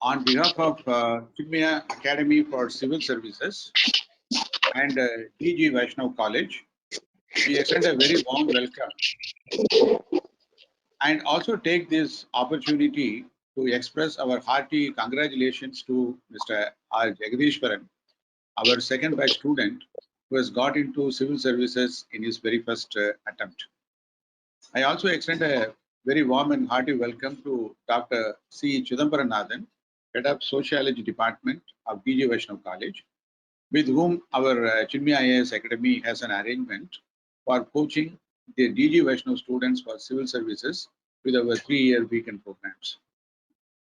On behalf of Chinmaya Academy for Civil Services and DG Vaishnav College, we extend a very warm welcome and also take this opportunity to express our hearty congratulations to Mr. R. Jagadishwaran, our second batch student who has got into civil services in his very first attempt. I also extend a very warm and hearty welcome to Dr. C. Chidambaranathan, Head of Sociology Department of DG Vaishnav College, with whom our Chinmaya IAS Academy has an arrangement for coaching the DG Vaishnav students for civil services with our 3-year weekend programs.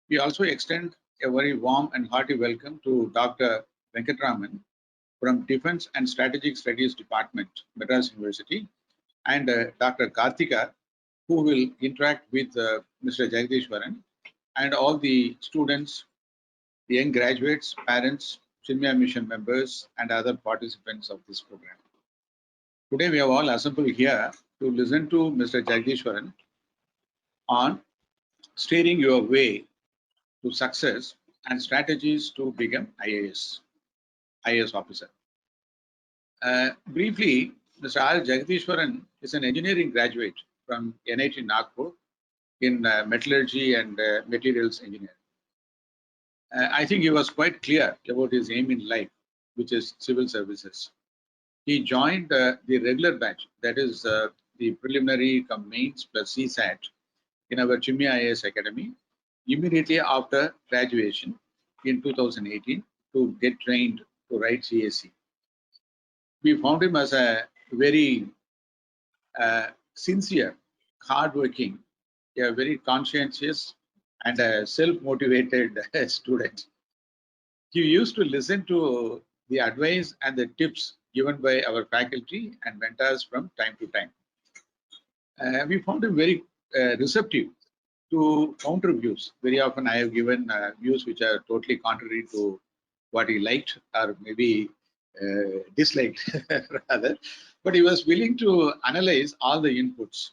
We also extend a very warm and hearty welcome to Dr. Venkatraman from Defense and Strategic Studies Department, Madras University, and Dr. Karthika, who will interact with Mr. Jagadishwaran and all the students, the young graduates, parents, Chinmaya Mission members, and other participants of this program. Today, we have all assembled here to listen to Mr. Jagadishwaran on steering your way to success and strategies to become IAS officer. Briefly, Mr. R. Jagadishwaran is an engineering graduate from NIT Nagpur in metallurgy and materials engineering. I think he was quite clear about his aim in life, which is civil services. He joined the regular batch, that is the preliminary cum mains plus CSAT in our Chinmaya IAS Academy immediately after graduation in 2018 to get trained to write CAC. We found him as a very sincere, hardworking, a very conscientious and a self-motivated student. He used to listen to the advice and the tips given by our faculty and mentors from time to time. We found him very receptive to counter views. Very often I have given views which are totally contrary to what he liked or maybe disliked rather, but he was willing to analyze all the inputs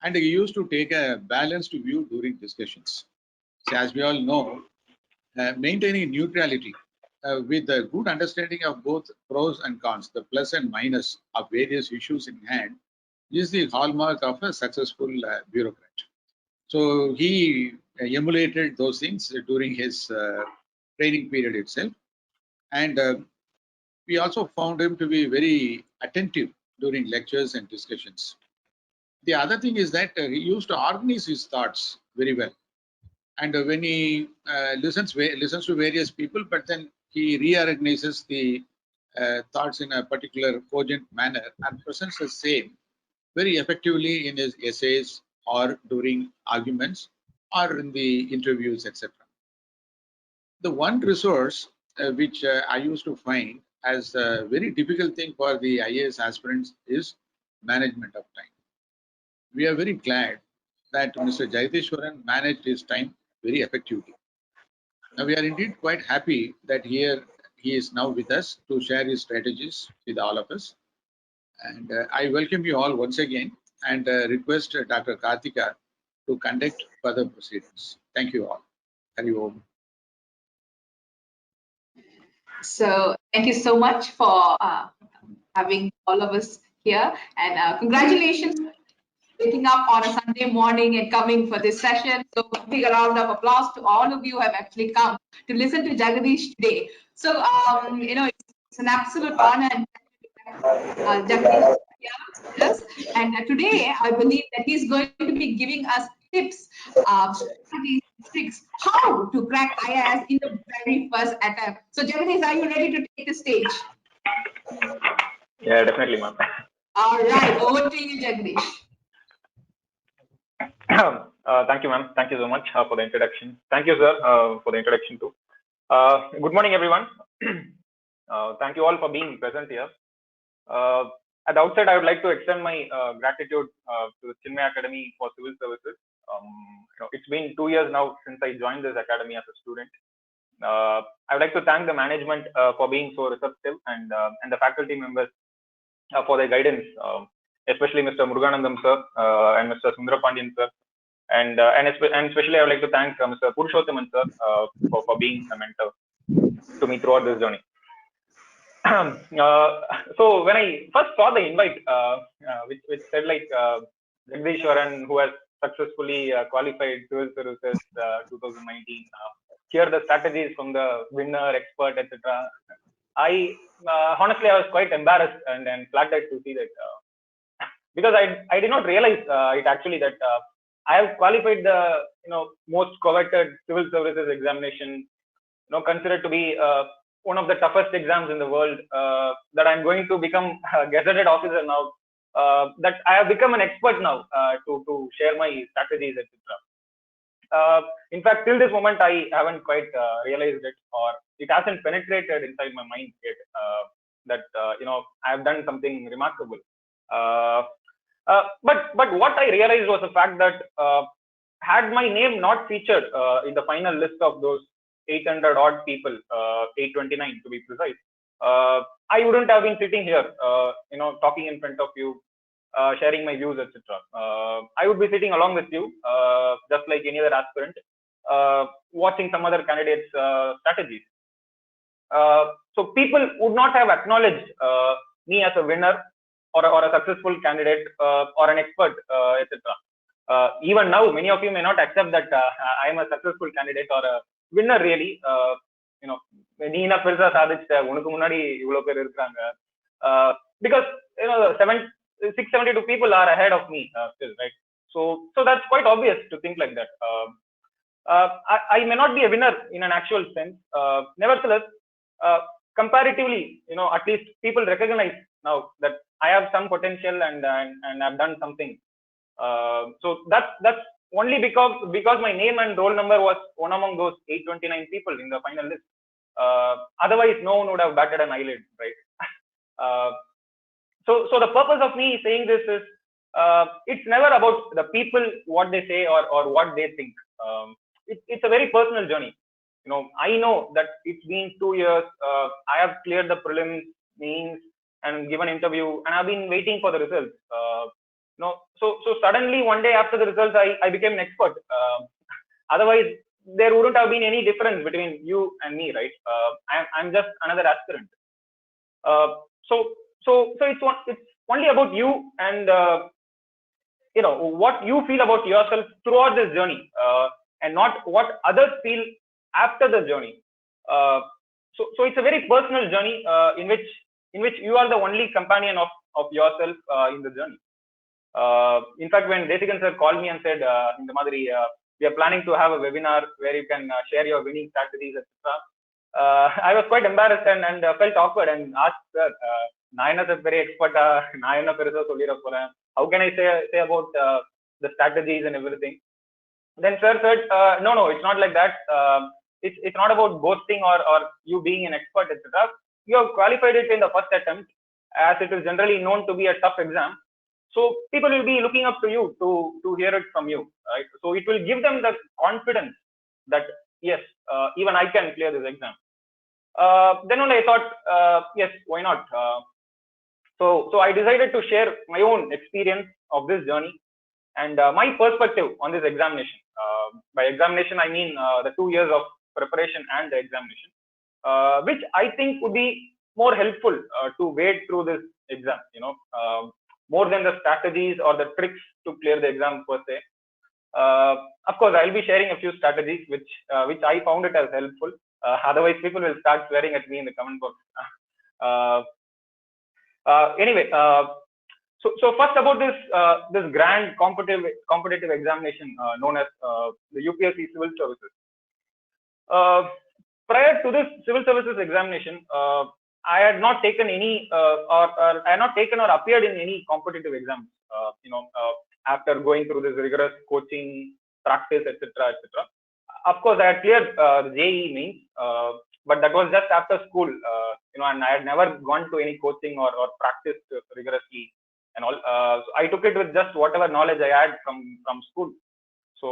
and he used to take a balanced view during discussions. So as we all know, maintaining neutrality with a good understanding of both pros and cons, the plus and minus of various issues in hand, is the hallmark of a successful bureaucrat. So he emulated those things during his training period itself. And we also found him to be very attentive during lectures and discussions. The other thing is that he used to organize his thoughts very well. And when he listens to various people, but then he reorganizes the thoughts in a particular cogent manner and presents the same very effectively in his essays or during arguments or in the interviews, etc. The one resource which I used to find as a very difficult thing for the IAS aspirants is management of time. We are very glad that Mr. Jagadishwaran managed his time very effectively. Now, we are indeed quite happy that here he is now with us to share his strategies with all of us. And I welcome you all once again and request Dr. Karthika to conduct further proceedings. Thank you all. Hari Om. So thank you so much for having all of us here, and congratulations for waking up on a Sunday morning and coming for this session. So big round of applause to all of you who have actually come to listen to Jagadish today. So it's an absolute honor and Jagadish here with us. And today I believe that he's going to be giving us tips, strategies, tricks, how to crack IAS in the very first attempt. So Jagadish, are you ready to take the stage? Yeah, definitely, ma'am. All right, over to you, Jagadish. Thank you, ma'am. Thank you so much for the introduction. Thank you, sir, for the introduction too. Good morning, everyone. Thank you all for being present here. At the outset, I would like to extend my gratitude to the Chinmaya Academy for Civil Services. It's been 2 years now since I joined this academy as a student. I would like to thank the management for being so receptive and the faculty members for their guidance, especially Mr. Muruganandam sir and Mr. Sundrapandian sir and especially I would like to thank Mr. Purushothaman sir for being a mentor to me throughout this journey. So when I first saw the invite, which said like Jagdishwaran, who has successfully qualified civil services 2019, here the strategies from the winner, expert, etc. I honestly I was quite embarrassed and flattered to see that because I did not realize it actually that I have qualified the most coveted civil services examination, considered to be one of the toughest exams in the world, that I'm going to become a gazetted officer now, that I have become an expert now to share my strategies, etc. In fact, till this moment, I haven't quite realized it, or it hasn't penetrated inside my mind yet, that I have done something remarkable. But what I realized was the fact that had my name not featured in the final list of those 800 odd people, 829 to be precise, I wouldn't have been sitting here, talking in front of you, sharing my views, etc. I would be sitting along with you, just like any other aspirant, watching some other candidates' strategies. So people would not have acknowledged me as a winner or a successful candidate or an expert, etc. Even now, many of you may not accept that I am a successful candidate or a winner really. நீ என்ன பெருசா சாதிச்சிட்ட, உனக்கு முன்னாடி இவ்வளவு பேர் இருக்காங்க, because 672 people are ahead of me still, right? So that's quite obvious to think like that. I may not be a winner in an actual sense. Nevertheless, comparatively, at least people recognize now that I have some potential and I've done something. So that's only because my name and roll number was one among those 829 people in the final list. Otherwise, no one would have batted an eyelid, right? So the purpose of me saying this is, it's never about the people, what they say or what they think. It's a very personal journey. I know that it's been 2 years. I have cleared the prelims, means, and given interview, and I've been waiting for the results. So suddenly one day after the results, I became an expert. Otherwise, there wouldn't have been any difference between you and me, right? I'm just another aspirant. So it's only about you and what you feel about yourself throughout this journey, and not what others feel after the journey. So it's a very personal journey in which you are the only companion of yourself in the journey. In fact, when Desikan sir called me and said, in the Madri, we are planning to have a webinar where you can share your winning strategies, etc. I was quite embarrassed and felt awkward and asked sir, நான் என்ன sir பெரிய எக்ஸ்பர்ட்டா, நான் என்ன பெருசா சொல்லிட போறேன், how can I say about the strategies and everything? Then sir said, no, it's not like that. It's not about boasting or you being an expert, etc. You have qualified it in the first attempt, as it is generally known to be a tough exam. So people will be looking up to you to hear it from you, right? So it will give them the confidence that yes, even I can clear this exam. Then only I thought, yes, why not? So I decided to share my own experience of this journey and my perspective on this examination. By examination, I mean the 2 years of preparation and the examination, which I think would be more helpful to wade through this exam, more than the strategies or the tricks to clear the exam per se. Of course, I'll be sharing a few strategies which I found it as helpful. Otherwise, people will start swearing at me in the comment box. Anyway, so first about this grand competitive examination known as the UPSC Civil Services. Prior to this Civil Services examination, I had not taken any or I had not taken or appeared in any competitive exams. After going through this rigorous coaching, practice, etc. Of course, I had cleared the JEE mains, but that was just after school, and I had never gone to any coaching or practiced rigorously and all. So I took it with just whatever knowledge I had from school. So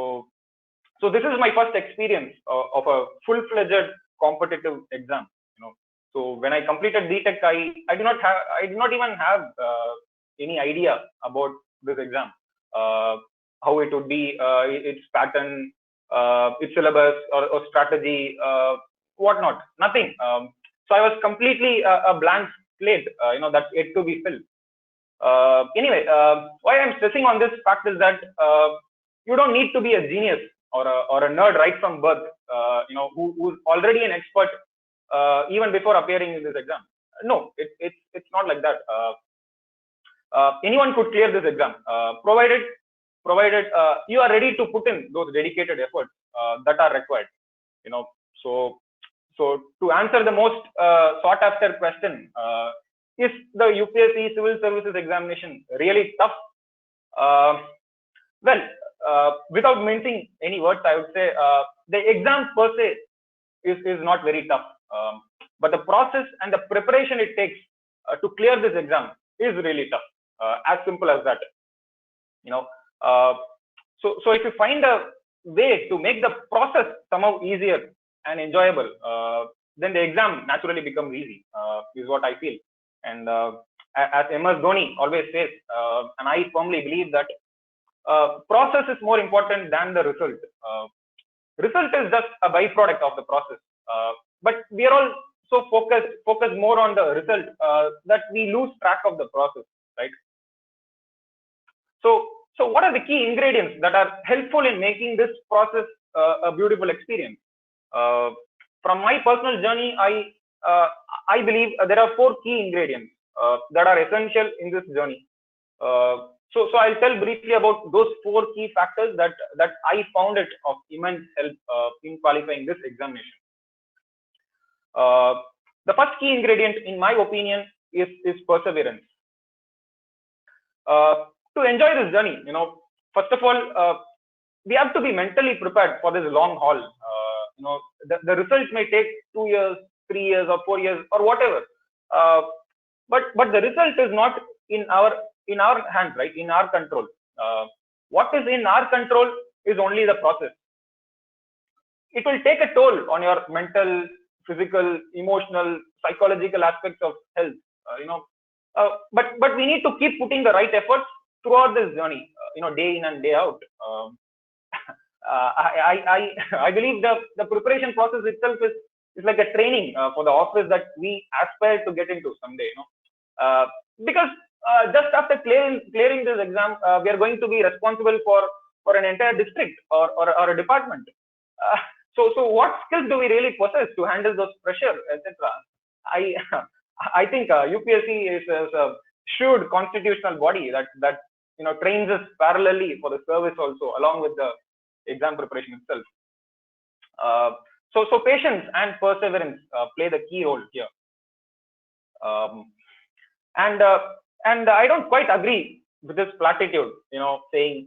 this is my first experience of a full-fledged competitive exam. So when I completed DTech, I did not even have any idea about this exam. how it would be, its pattern, its syllabus or strategy, whatnot. Nothing. So I was completely a blank slate, that's yet to be filled. Anyway, why I'm stressing on this fact is that you don't need to be a genius or a nerd right from birth, who's already an expert even before appearing in this exam. No, it's not like that. Anyone could clear this exam, provided you are ready to put in those dedicated efforts that are required. So to answer the most sought after question, is the UPSC civil services examination really tough? Well, without mincing any words, I would say the exam per se is not very tough, but the process and the preparation it takes to clear this exam is really tough. As simple as that. So if you find a way to make the process somehow easier and enjoyable, then the exam naturally becomes easy, is what I feel. And as MS Dhoni always says, and I firmly believe that process is more important than the result. Result is just a byproduct of the process, but we are all so focused more on the result that we lose track of the process, right? So what are the key ingredients that are helpful in making this process a beautiful experience? From my personal journey, I believe there are 4 key ingredients that are essential in this journey. So I'll tell briefly about those 4 key factors that I found it of immense help in qualifying this examination. The first key ingredient, in my opinion, is perseverance. To enjoy this journey, first of all, we have to be mentally prepared for this long haul. The results may take 2 years, 3 years, or 4 years, or whatever. But the result is not in our hands, right? In our control. What is in our control is only the process. It will take a toll on your mental, physical, emotional, psychological aspects of health. But we need to keep putting the right efforts throughout this journey. Day in and day out. I believe the preparation process itself is like a training for the office that we aspire to get into someday. Because just after clearing this exam, we are going to be responsible for an entire district or a department. So what skills do we really possess to handle those pressure, etc.? I think UPSC is a shrewd constitutional body that trains us parallelly for the service also, along with the exam preparation itself. So patience and perseverance play the key role here. And I don't quite agree with this platitude, saying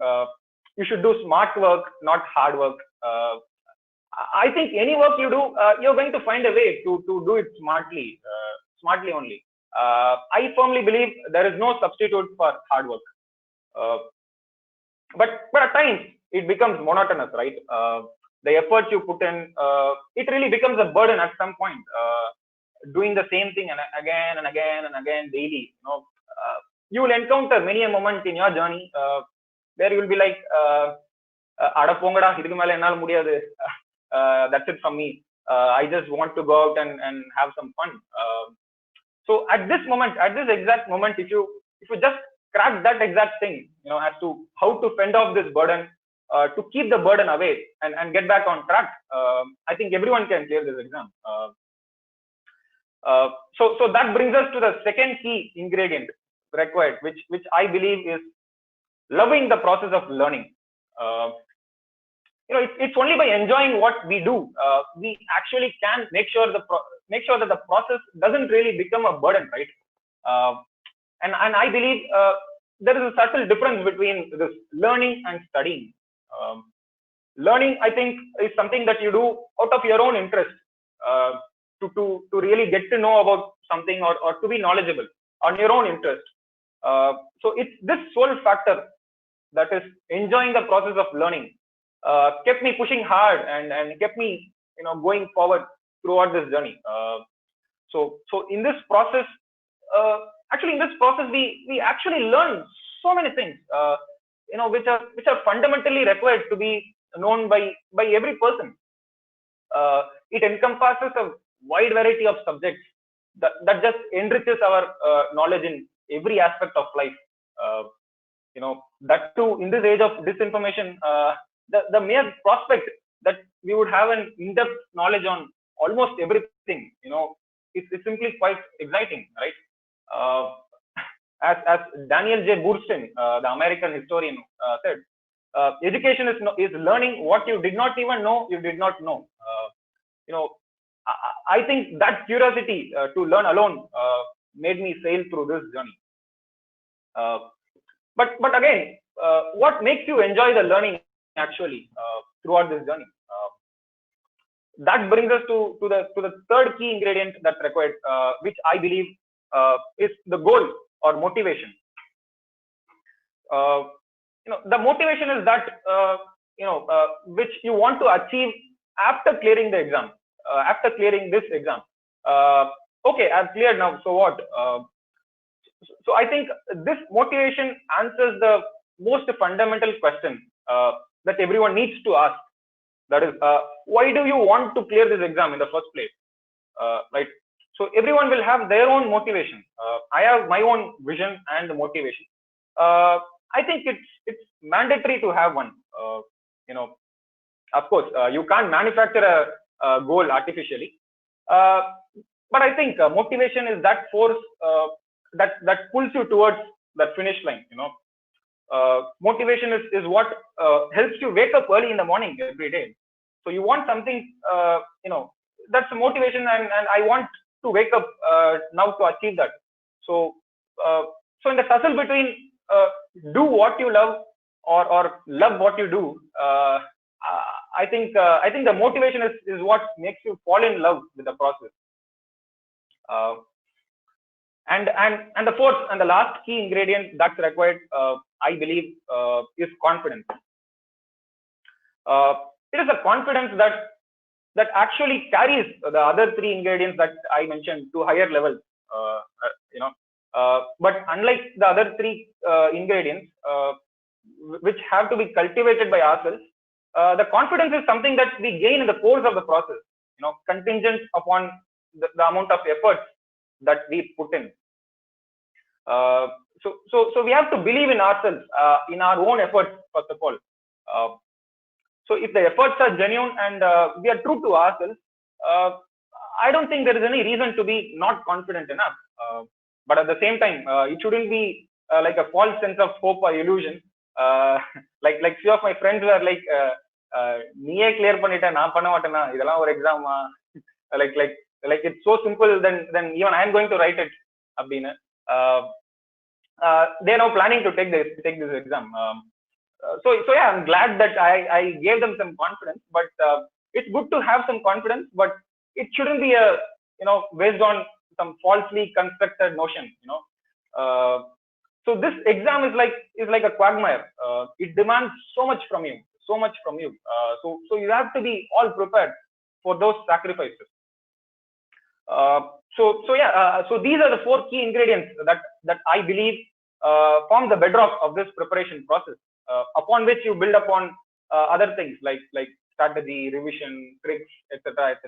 you should do smart work, not hard work. I think any work you do, you're going to find a way to do it smartly only. I firmly believe there is no substitute for hard work. But at times it becomes monotonous, right? The effort you put in, it really becomes a burden at some point. Doing the same thing and again and again and again daily. You will encounter many a moment in your journey where you will be like, "Ada pongada, idhukku mela ennala mudiyadhu. That's it from me. I just want to go out and have some fun." So at this exact moment, if you just crack that exact thing, as to how to fend off this burden, to keep the burden away and get back on track, I think everyone can clear this exam. So that brings us to the second key ingredient required, which I believe is loving the process of learning. It's only by enjoying what we do we actually can make sure that the process doesn't really become a burden, right? And I believe there is a subtle difference between this learning and studying. Learning, I think, is something that you do out of your own interest, to really get to know about something or to be knowledgeable on your own interest. So it's this sole factor, that is enjoying the process of learning, kept me pushing hard and kept me going forward throughout this journey. So in this process, we actually learn so many things. which are fundamentally required to be known by every person. It encompasses a wide variety of subjects that just enriches our knowledge in every aspect of life. That too, in this age of disinformation, the mere prospect that we would have an in-depth knowledge on almost everything, it's simply quite exciting, right? As Daniel J. Boorstin, the American historian, said, education is learning what you did not even know you did not know. I think that curiosity to learn alone made me sail through this journey. But again, what makes you enjoy the learning actually throughout this journey? That brings us to the third key ingredient that's required, which I believe is the goal or motivation. The motivation is that which you want to achieve after clearing the exam, after clearing this exam. Okay, I've cleared now, so what? So I think this motivation answers the most fundamental question that everyone needs to ask. That is, why do you want to clear this exam in the first place? Right. So everyone will have their own motivation. I have my own vision and motivation. I think it's mandatory to have one. Of course, you can't manufacture a goal artificially. But I think motivation is that force that pulls you towards that finish line. Motivation is what helps you wake up early in the morning every day. So you want something, that's a motivation, and I want to wake up now to achieve that. So in the tussle between do what you love or love what you do, I think the motivation is what makes you fall in love with the process. And the fourth and the last key ingredient that's required, I believe, is confidence. It is a confidence that actually carries the other three ingredients that I mentioned to higher levels. But unlike the other three ingredients, which have to be cultivated by ourselves, the confidence is something that we gain in the course of the process. Contingent upon the amount of efforts that we put in. So we have to believe in ourselves, in our own efforts, first of all. So if the efforts are genuine and we are true to ourselves, I don't think there is any reason to be not confident enough. But at the same time, it shouldn't be like a false sense of hope or illusion. Like few of my friends were like, "Niye clear pannita, na panna matena. Idella or exam." Like it's so simple. Then even I am going to write it. Abdina. They are now planning to take this exam. So yeah, I'm glad that I gave them some confidence. But it's good to have some confidence, but it shouldn't be based on some falsely constructed notion. So this exam is like a quagmire. It demands so much from you. So you have to be all prepared for those sacrifices. So these are the four key ingredients that I believe form the bedrock of this preparation process, upon which you build upon other things like strategy, revision, tricks, etc.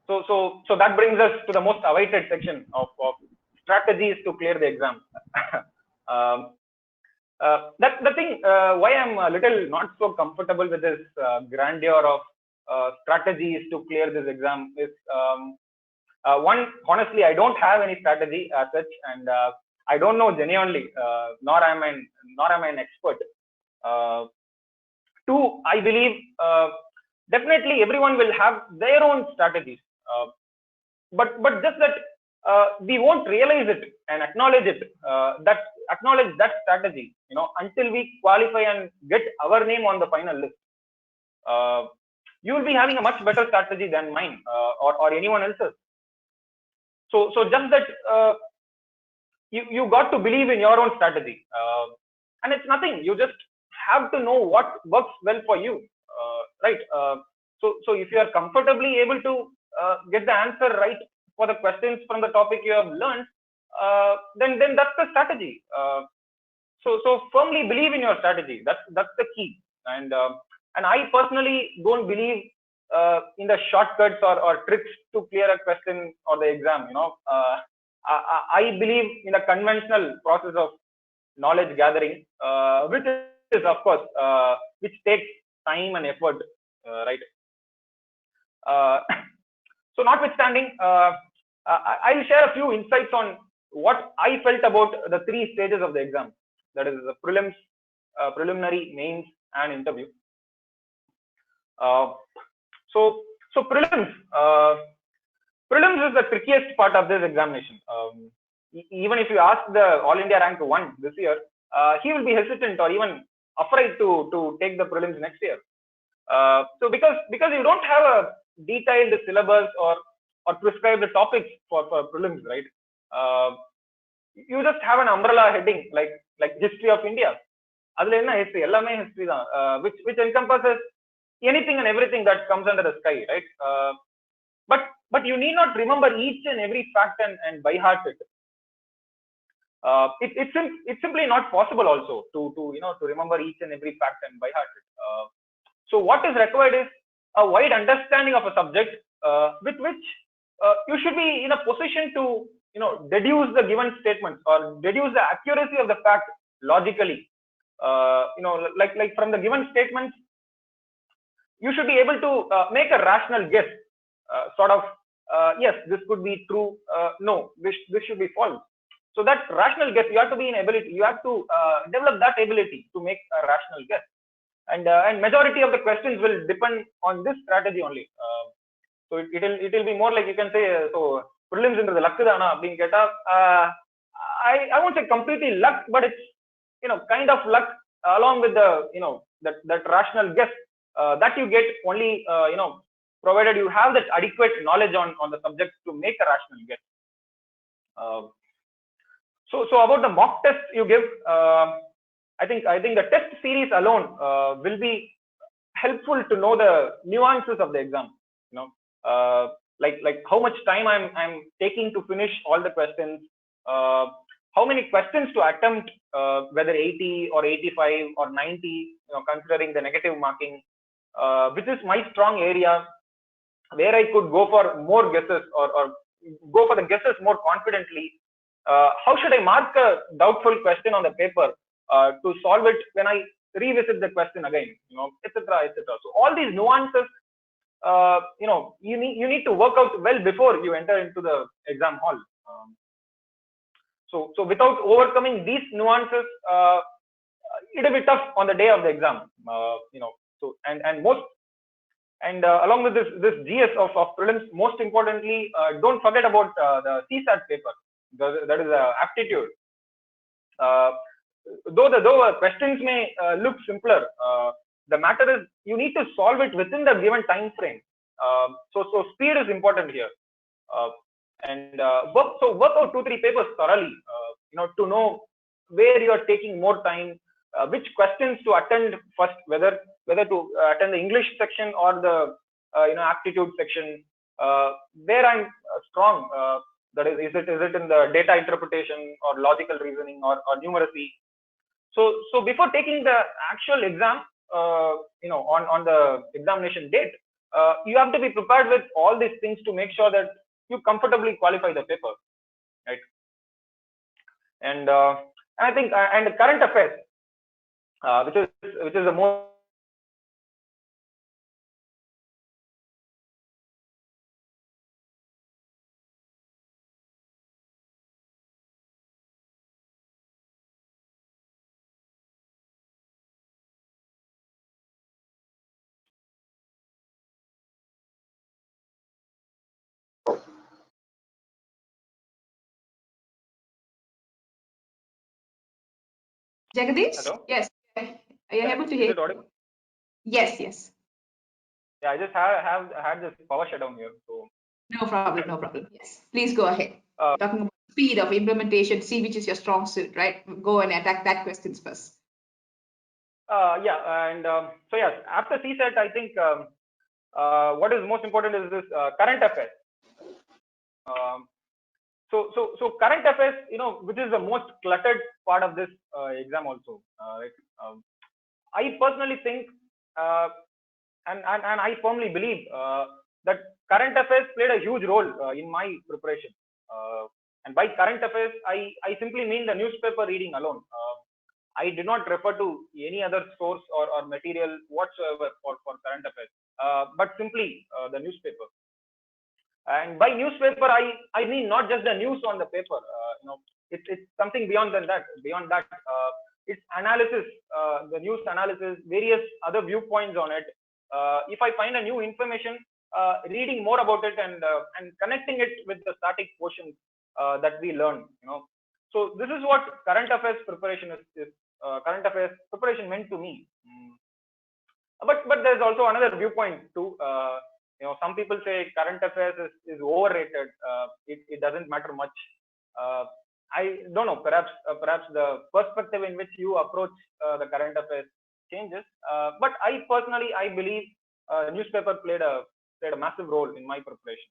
So that brings us to the most awaited section of strategies to clear the exam. That's the thing why I'm a little not so comfortable with this grandeur of strategies to clear this exam is one, honestly, I don't have any strategy as such, and I don't know genuinely, nor am I an expert. Two, I believe definitely everyone will have their own strategies, but just that we won't realize it and acknowledge it, acknowledge that strategy, until we qualify and get our name on the final list. You will be having a much better strategy than mine or anyone else's. So just that you got to believe in your own strategy, and it's nothing. You just have to know what works well for you, right? So if you are comfortably able to get the answer right for the questions from the topic you have learned, then that's the strategy. so firmly believe in your strategy. That's the key. And I personally don't believe in the shortcuts or tricks to clear a question or the exam. I believe in a conventional process of knowledge gathering, which is of course which takes time and effort, right? So notwithstanding, I'll share a few insights on what I felt about the three stages of the exam. That is the prelims, preliminary, mains, and interview. So prelims. Prelims is the trickiest part of this examination. Even if you ask the All India rank 1 this year, he will be hesitant or even afraid to take the prelims next year. So because you don't have a detailed syllabus or prescribed topics for prelims, right? You just have an umbrella heading like history of India. Adula enna history, ellame history da, which encompasses anything and everything that comes under the sky, right? But you need not remember each and every fact and by heart it. It's simply not possible also to remember each and every fact and by heart it. So what is required is a wide understanding of a subject with which you should be in a position to deduce the given statements or deduce the accuracy of the fact logically. Like from the given statements, you should be able to make a rational guess, yes, this could be true, no, this should be false. So that rational guess, you have to be in ability, you have to develop that ability to make a rational guess. And majority of the questions will depend on this strategy only. So it will be more like, you can say, so prelims into the luck dana being get up. I won't say completely luck, but it's kind of luck along with the that rational guess that you get only provided you have that adequate knowledge on the subject to make a rational guess. So about the mock test you give, I think the test series alone will be helpful to know the nuances of the exam. Like how much time I'm taking to finish all the questions, how many questions to attempt, whether 80 or 85 or 90, considering the negative marking, which is my strong area, where I could go for more guesses or go for the guesses more confidently. How should I mark a doubtful question on the paper to solve it when I revisit the question again, etc., etc. So all these nuances, you need to work out well before you enter into the exam hall. So without overcoming these nuances, it'll be tough on the day of the exam. So and along with this GS of prelims, most importantly, don't forget about the CSAT paper. That is aptitude. Though the questions may look simpler, the matter is you need to solve it within the given time frame. So speed is important here, and work out 2-3 papers thoroughly. To know where you are taking more time, which questions to attend first, whether to attend the English section or the aptitude section, where I'm strong. That is it in the data interpretation or logical reasoning or numeracy? So before taking the actual exam, on the examination date, you have to be prepared with all these things to make sure that you comfortably qualify the paper, right? And I think and current affairs, which is the most Jagadish? Hello? Yes. Are you able to hear? Is it audible? Yes. Yeah, I just have had this power shutdown here, so No problem. Yes. Please go ahead. Uh, Talking about speed of implementation, see which is your strong suit, right? Go and attack that questions first. yeah, and so yes, after CSAT, I think what is most important is this current affairs. So current affairs, which is the most cluttered part of this exam also. Right? I personally think, and I firmly believe that current affairs played a huge role in my preparation. And by current affairs, I simply mean the newspaper reading alone. I did not refer to any other source or material whatsoever for current affairs, but simply the newspaper. And by newspaper, I mean not just the news on the paper. It's something beyond that. Beyond that, it's analysis, the news analysis, various other viewpoints on it. If I find a new information, reading more about it and connecting it with the static portions that we learn. So this is what current affairs preparation is. Current affairs preparation meant to me. But there's also another viewpoint too. Some people say current affairs is overrated. It doesn't matter much. I don't know. Perhaps the perspective in which you approach the current affairs changes. But I personally believe newspaper played a massive role in my preparation.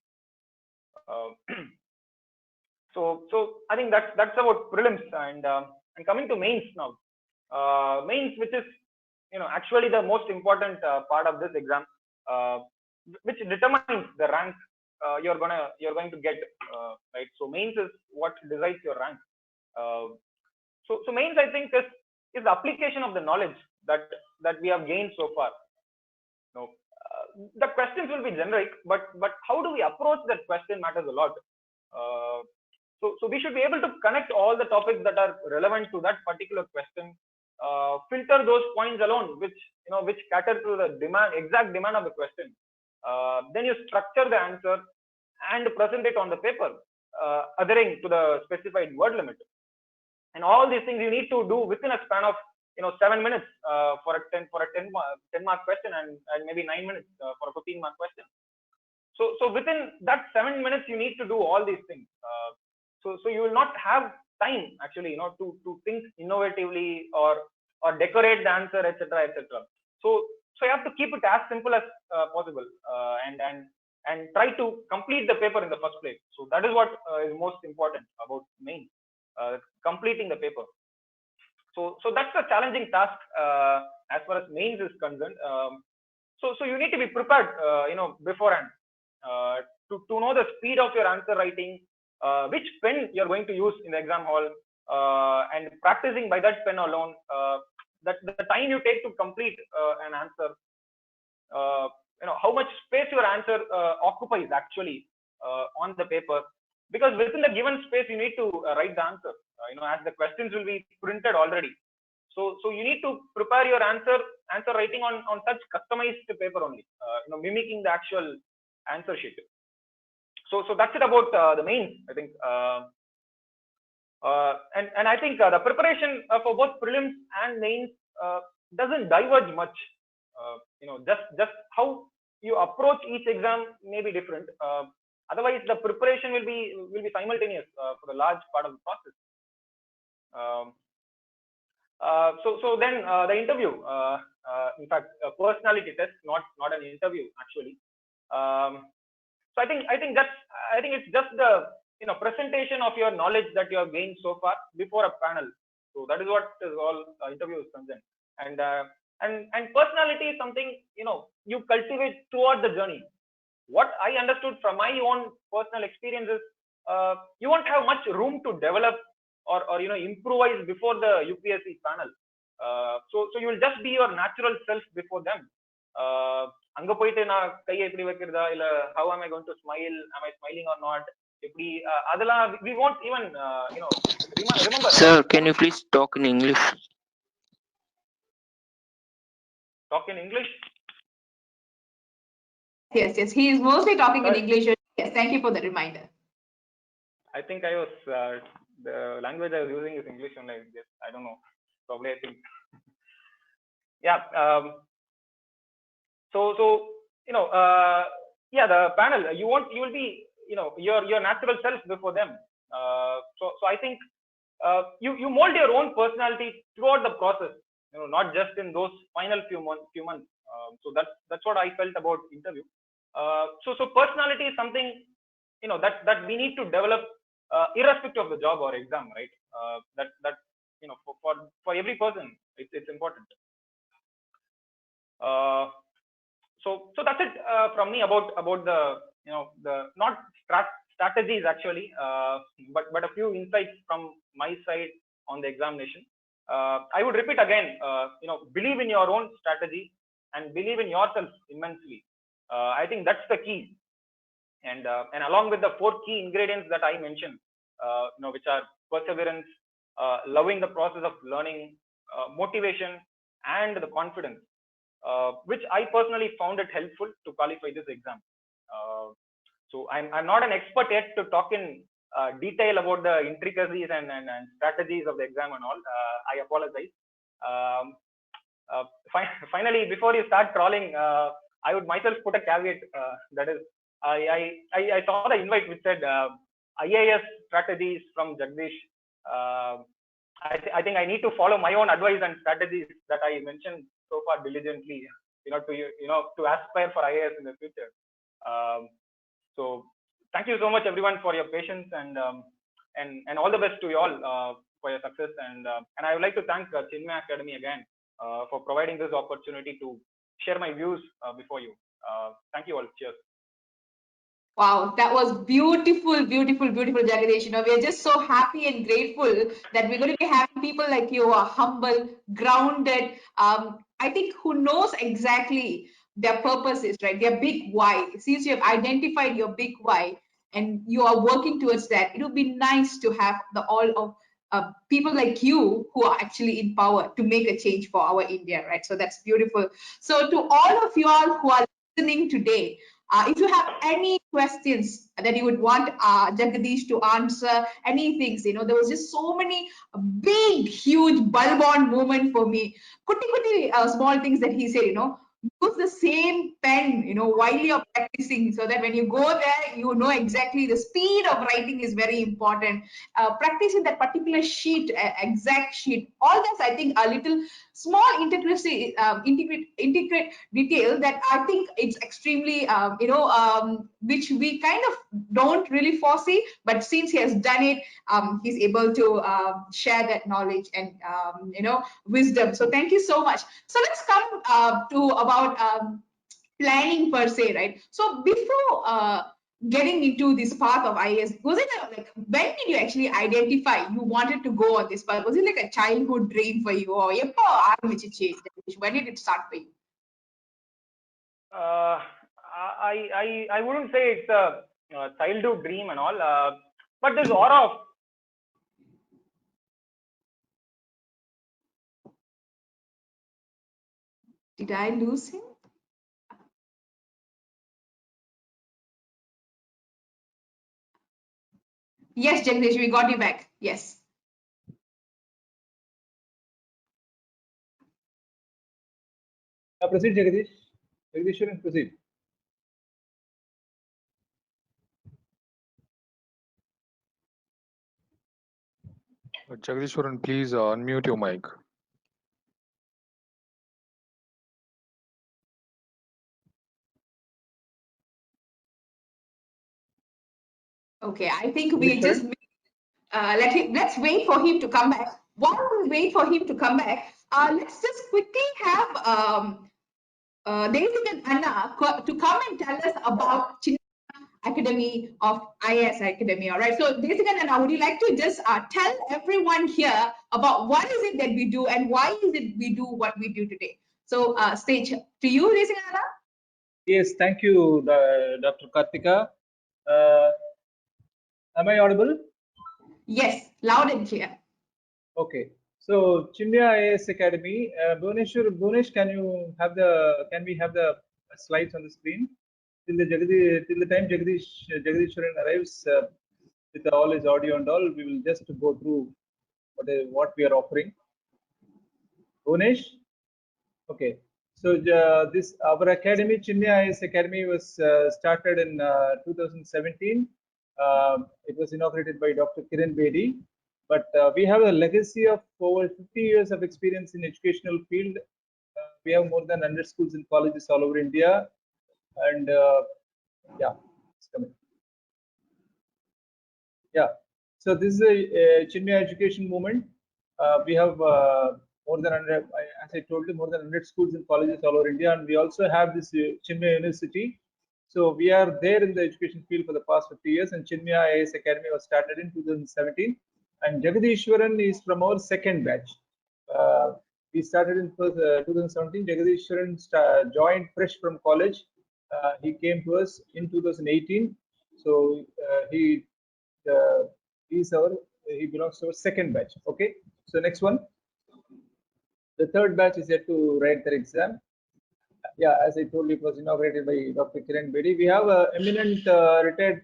So I think that's about prelims, and coming to mains now. Mains, which is actually the most important part of this exam, which determines the rank you're going to get, right? So mains is what decides your rank. So mains, I think, is the application of the knowledge that we have gained so far. The questions will be generic, but how do we approach that question matters a lot. So we should be able to connect all the topics that are relevant to that particular question, filter those points alone which cater to the exact demand of the question. Then you structure the answer and present it on the paper, adhering to the specified word limit. And all these things you need to do within a span of 7 minutes for a 10 mark question, and maybe 9 minutes for a 15 mark question. So within that 7 minutes you need to do all these things. So you will not have time actually to think innovatively or decorate the answer, etc. So you have to keep it as simple as possible, and try to complete the paper in the first place. So that is what is most important about mains, completing the paper. So that's a challenging task as far as mains is concerned. So you need to be prepared beforehand to know the speed of your answer writing, which pen you're going to use in the exam hall, and practicing by that pen alone, that the time you take to complete an answer, how much space your answer occupies actually on the paper, because within the given space you need to write the answer, as the questions will be printed already. So you need to prepare your answer writing on such customized paper only, mimicking the actual answer sheet. So that's it about the mains, I think. And I think the preparation for both prelims and mains doesn't diverge much. Just how you approach each exam may be different. Otherwise, the preparation will be simultaneous for the large part of the process. So then the interview, in fact, a personality test, not an interview actually. So I think it's just the presentation of your knowledge that you have gained so far before a panel. So that is what is all interview is concerned. And personality is something you cultivate throughout the journey. What I understood from my own personal experiences, you won't have much room to develop or improvise before the UPSC panel. So you will just be your natural self before them. Anga poite na kai eppadi vekkirada illa how am I going to smile, am I smiling or not, eppadi adala we won't even remember. Sir, can you please talk in English? Talk in English? Yes, he is mostly talking in English. Yes, thank you for the reminder. I think I was the language I was using is English only. I don't know. Probably I think. Yeah. So yeah, the panel you will be your natural self before them. So I think you mold your own personality throughout the process. Not just in those final few months. So that's what I felt about interview. So personality is something that we need to develop irrespective of the job or exam, right? That for every person, it's important. So that's it from me about the the not strategies actually, but a few insights from my side on the examination. I would repeat again, believe in your own strategy and believe in yourself immensely. I think that's the key. And along with the 4 key ingredients that I mentioned, which are perseverance, loving the process of learning, motivation, and the confidence, which I personally found it helpful to qualify this exam. So I'm not an expert yet to talk in detail about the intricacies and strategies of the exam and all. I apologize. Finally, before you start crawling, I would myself put a caveat, that is, I saw the invite which said IAS strategies from Jagdish. I think I need to follow my own advice and strategies that I mentioned so far diligently, to aspire for IAS in the future. So thank you so much everyone for your patience, and all the best to you all for your success. And I would like to thank Chinmaya Academy again for providing this opportunity to share my views before you. Thank you all. Cheers. Wow, that was beautiful, beautiful, beautiful, Jagadish. We are just so happy and grateful that we're going to be having people like you who are humble, grounded. I think who knows exactly their purpose is, right? Their big why. Since you have identified your big why and you are working towards that, it would be nice to have all of people like you who are actually in power to make a change for our India, right? So that's beautiful. So to all of you all who are listening today, if you have any questions that you would want Jagadish to answer, anything, there was just so many big, huge bulb on moment for me. Kuti small things that he said, use the same pen, while you're practicing, so that when you go there, you know exactly the speed of writing is very important. Practicing that particular sheet, exact sheet, all that's, I think, a little small integrate detail that I think it's extremely, which we kind of don't really foresee, but since he has done it, he's able to share that knowledge and, wisdom. So thank you so much. So let's come to about planning per se, right? So before getting into this path of IAS, was it like, when did you actually identify you wanted to go on this path? Was it like a childhood dream for you, or when did it start for you? I wouldn't say it's a childhood dream and all, but this aura of Did I lose him? Yes, Jagdish, we got you back. Yes. Proceed, Jagadish. Jagadish, you can proceed. Jagdishwaran, please unmute your mic. Okay, I think we just let's wait for him to come back. While we wait for him to come back, let's just quickly have Desikan Anna to come and tell us about Chinna Academy of IAS Academy. All right. So Desikan Anna, would you like to just tell everyone here about what is it that we do and why is it we do what we do today? So stage to you, Desikan Anna. Yes, thank you, Dr. Kartika. Am I audible? Yes, loud and clear. Okay. So Chinmaya IAS Academy, Bhunesh, can we have the slides on the screen? Till the time Jagdishwaran arrives with all his audio and all, we will just go through what we are offering. Bhunesh? Okay. So our academy, Chinmaya IAS Academy, was started in 2017. It was inaugurated by Dr. Kiran Bedi. But we have a legacy of over 50 years of experience in educational field. We have more than 100 schools and colleges all over India. And yeah, it's coming. Yeah. So this is a Chinmaya education movement. We have more than 100, as I told you, more than 100 schools and colleges all over India, and we also have this Chinmaya University. So we are there in the education field for the past 50 years, and Chinmaya IAS Academy was started in 2017. And Jagadishwaran is from our second batch. We started in 2017. Jagadishwaran joined fresh from college. He came to us in 2018. So uh, he belongs to our second batch. Okay. So next one. The third batch is yet to write their exam. Yeah, as I told you, it was inaugurated by Dr. Kiran Bedi. We have eminent retired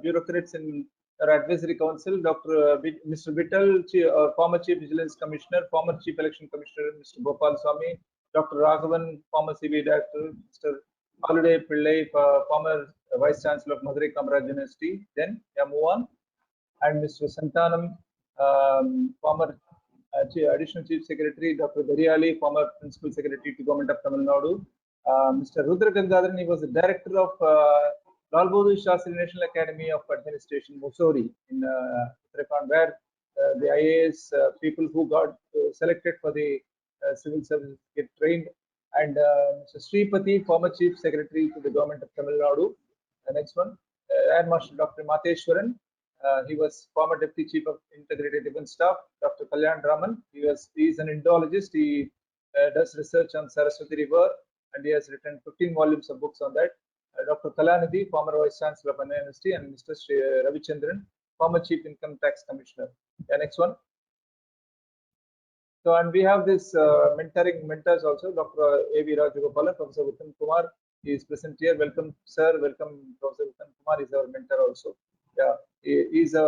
bureaucrats in our advisory council, Mr. Vittal, former Chief Vigilance Commissioner, former Chief Election Commissioner, Mr. Gopal Swamy, Dr. Raghavan, former CBI Director, Mr. Holiday Pillai, former Vice Chancellor of Madurai Kamaraj University. Then, yeah, move on. And Mr. Santanam, former Additional Chief Secretary, Dr. Dariali, former Principal Secretary to Government of Tamil Nadu. Mr. Rudra Gangadharan, he was the Director of Lal Bahadur Shastri National Academy of Administration, Mussoorie, in Uttarakhand, where the IAS people who got selected for the civil service get trained. And Mr. Sripati, former Chief Secretary to the Government of Tamil Nadu. The next one, Air Marshal Dr. Matheshwaran. He was former Deputy Chief of Integrated Defence Staff. Dr. Kalyan Raman, he is an Indologist. He does research on Saraswati River, and he has written 15 volumes of books on that. Dr. Kalanidhi, former Vice Chancellor of Anna University, and Mr. Ravichandran, former Chief Income Tax Commissioner. Yeah, next one. So, and we have this mentors also, Dr. A.V. Rajagopalan, Professor Uttam Kumar. He is present here. Welcome, sir. Welcome, Professor Uttam Kumar is our mentor also. Yeah, he is a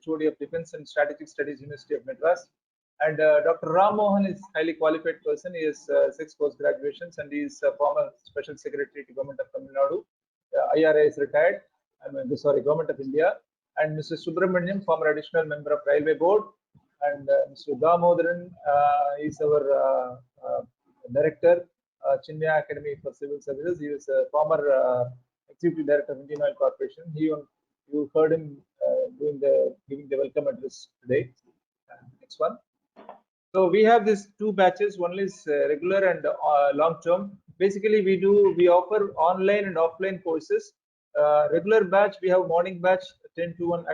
HOD of Defense and Strategic Studies, University of Madras. And Dr. Ram Mohan is highly qualified person. He has 6 post graduations, and he is a former Special Secretary to Government of Tamil Nadu. IRA is retired. Government of India. And Mr. Subramaniam, former additional member of Railway Board. And Mr. Damodaran is our director, Chinmaya Academy for Civil Services. He is a former Executive Director of Indian Oil Corporation. You heard him giving the welcome address today. Next one. So we have these 2 batches. One is regular and long term. Basically, we offer online and offline courses. Regular batch, we have morning batch 10 to 1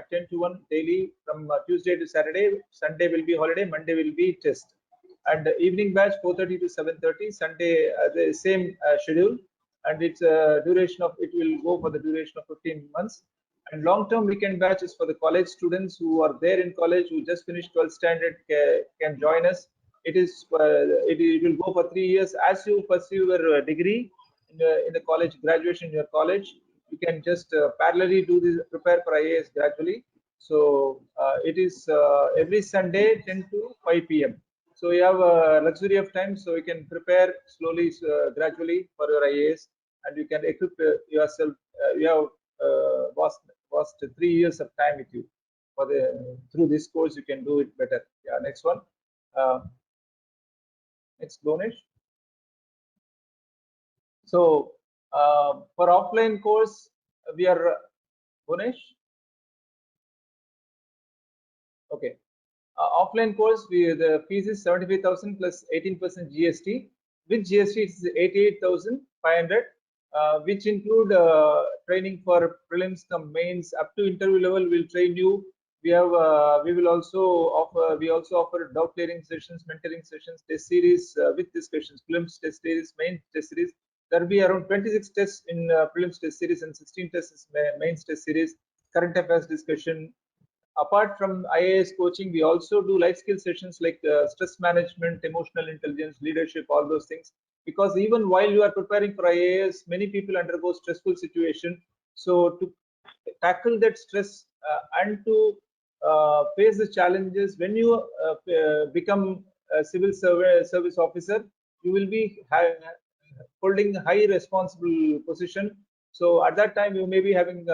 daily from Tuesday to Saturday. Sunday will be holiday. Monday will be test. And evening batch 4:30 to 7:30. Sunday the same schedule, and its duration of it will go for the duration of 15 months. And long-term weekend batch is for the college students who are there in college, who just finished 12th standard, can join us. It will go for 3 years. As you pursue your degree in the college, graduation in your college, you can just parallelly prepare for IAS gradually. So it is every Sunday 10 to 5 p.m. So you have a luxury of time, so you can prepare slowly, gradually for your IAS, and you can equip yourself. You have vast 3 years of time with you. Through this course, you can do it better. Yeah, next one. Next, Bonish. So for offline course, we are Bonish. Okay. Offline course, the fees is 75,000 plus 18% GST. With GST, it's 88,500, which include training for prelims, mains, up to interview level. We'll train you. We will also offer doubt clearing sessions, mentoring sessions, test series with discussions, prelims test series, main test series. There will be around 26 tests in prelims test series and 16 tests mains test series. Current affairs discussion. Apart from IAS coaching, we also do life skill sessions like stress management, emotional intelligence, leadership, all those things. Because even while you are preparing for IAS, many people undergo stressful situation. So to tackle that stress and to face the challenges, when you become a civil service officer, you will be holding a high responsible position. So at that time, you may be having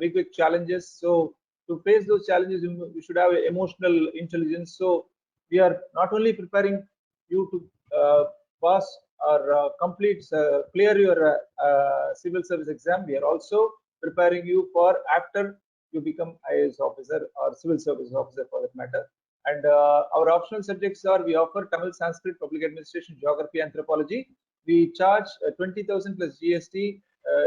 big challenges. So to face those challenges, you should have emotional intelligence. So we are not only preparing you to pass or clear your civil service exam, we are also preparing you for after you become IAS officer or civil service officer for that matter. And our optional subjects are, we offer Tamil, Sanskrit, Public Administration, Geography, Anthropology. We charge 20,000 plus GST,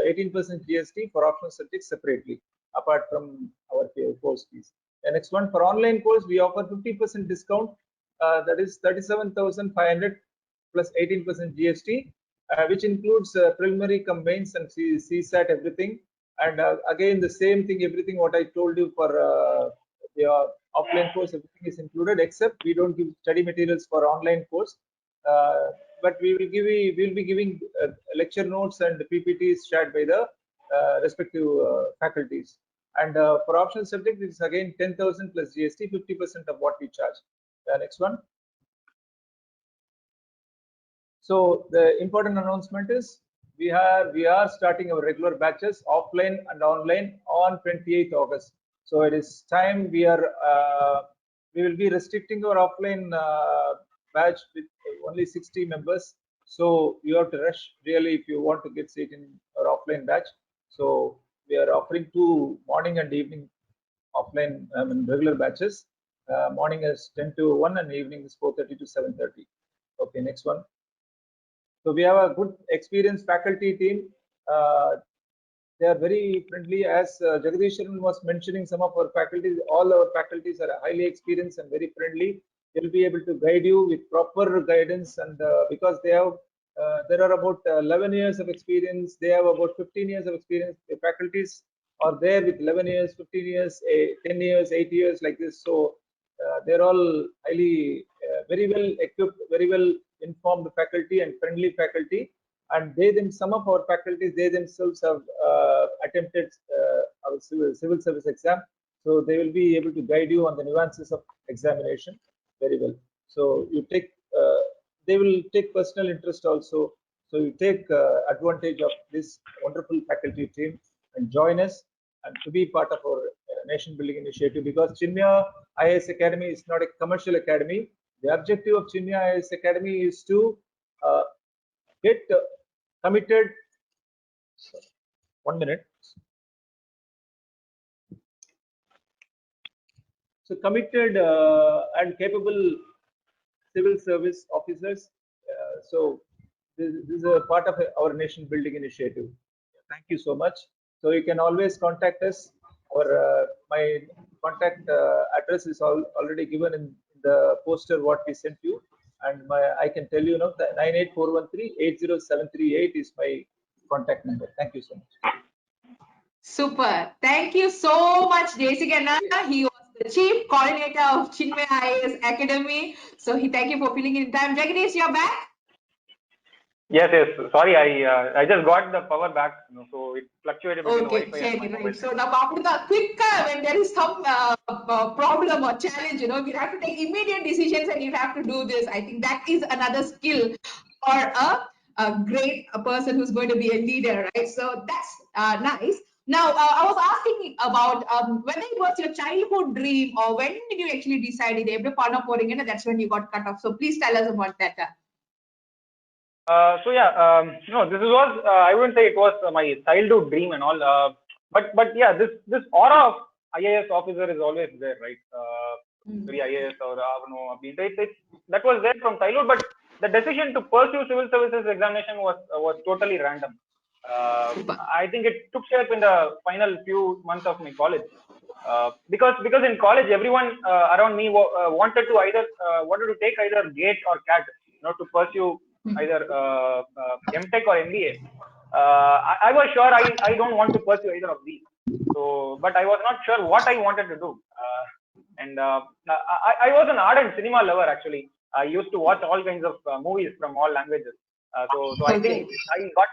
18% GST for optional subjects separately, apart from our course fees. The next one, for online course, we offer 50% discount, that is 37,500 plus 18% GST, which includes preliminary combines and CSAT, everything. And again, the same thing, everything what I told you for the offline course, everything is included, except we don't give study materials for online course. But we will be giving lecture notes and PPTs shared by the respective faculties. And for optional subject, it's again 10,000 plus GST, 50% of what we charge. Next one. So the important announcement is we are starting our regular batches offline and online on 28th August. So it is time we will be restricting our offline batch with only 60 members. So you have to rush really if you want to get seat in our offline batch. So we are offering 2 morning and evening offline regular batches. Morning is 10 to 1 and evening is 4:30 to 7:30. Okay, next one. So we have a good experienced faculty team. They are very friendly. As Jagadish was mentioning, some of our faculties, all our faculties are highly experienced and very friendly. They will be able to guide you with proper guidance, and because they have, there are about 11 years of experience. They have about 15 years of experience. The faculties are there with 11 years, 15 years, 10 years, 8 years, like this. So they're all highly, very well equipped, very well informed faculty and friendly faculty. And some of our faculties, they themselves have attempted our civil service exam. So they will be able to guide you on the nuances of examination very well. So you take, they will take personal interest also. So you take advantage of this wonderful faculty team and join us and to be part of our nation building initiative, because Chinmaya IAS Academy is not a commercial academy. The objective of Chinmaya IAS Academy is to get committed. 1 minute. So committed and capable civil service officers. So this is a part of our nation building initiative. Thank you so much. So you can always contact us. My contact address is already given in the poster what we sent you, and I can tell you now that 98413-80738 is my contact number. Thank you so much. Super. Thank you so much, Desikanna. He was the chief coordinator of Chinmaya IAS Academy. So thank you for filling in time. Jagadish, you're back? Yes. Sorry, I just got the power back, so it fluctuated between the Wi-Fi and my mobile. Right. So now after the quick, when there is some problem or challenge, we have to take immediate decisions and you have to do this. I think that is another skill for a great person who's going to be a leader, right? So that's nice. Now, I was asking about whether it was your childhood dream or when did you actually decide it? That's when you got cut off. So please tell us about that. So yeah, this was I wouldn't say it was my childhood dream and all, but yeah, this aura of IAS officer is always there, right? Very IAS or that was there from childhood, but the decision to pursue civil services examination was totally random. I think it took shape in the final few months of my college, because in college everyone around me wanted to take either GATE or CAT, to pursue either MTech or MBA. I was sure I don't want to pursue either of these. So, but I was not sure what I wanted to do. And I was an ardent cinema lover actually. I used to watch all kinds of movies from all languages. So I think I got